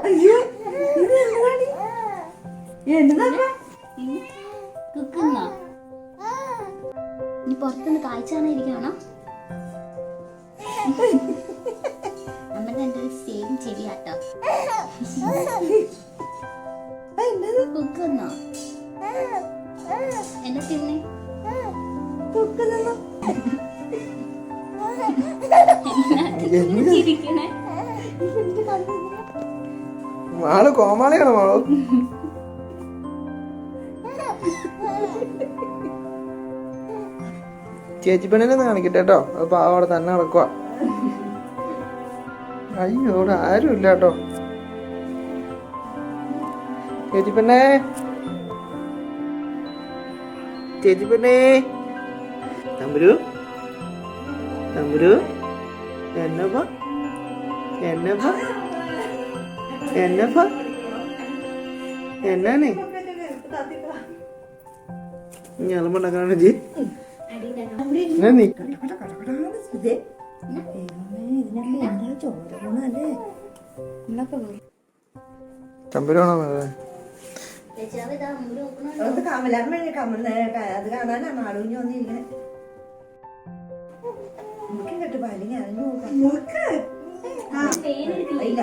അയ്യോ എന്നതാ കുക്കുന്നോ? ഇനി പുറത്തുനിന്ന് കാഴ്ച കാണാതിരിക്കണോ? അമ്മന്റെ എൻ്റെ ഒരു സെയിം ചെവിയാട്ടോ. കുക്കുന്നോ? എന്നെ തിന്നെ ചിരിക്കണേ. മാള് കോമാളിയാണ് മാളു. ചേച്ചി പെണ്ണിനെ കാണിക്കട്ടെ കേട്ടോ. അപ്പൊ അവിടെ തന്നെ നടക്കുക. അയ്യോ ഇവിടെ ആരും ഇല്ല കേട്ടോ. ചേച്ചി പെണ്ണേ, ചേച്ചി പെണ്ണേ, തമ്പുരു തമ്പുരു എന്നപ്പാ എന്നപ്പാ എന്നപ്പാ എന്നാണ് ഞാളുണ്ടാക്കാണ് ജി നീ തമ്പുരാണോ അത് കാണാനാ മാളൂഞ്ഞ് വന്നില്ല. കേട്ട് പാലിങ്ങനെ ഇല്ല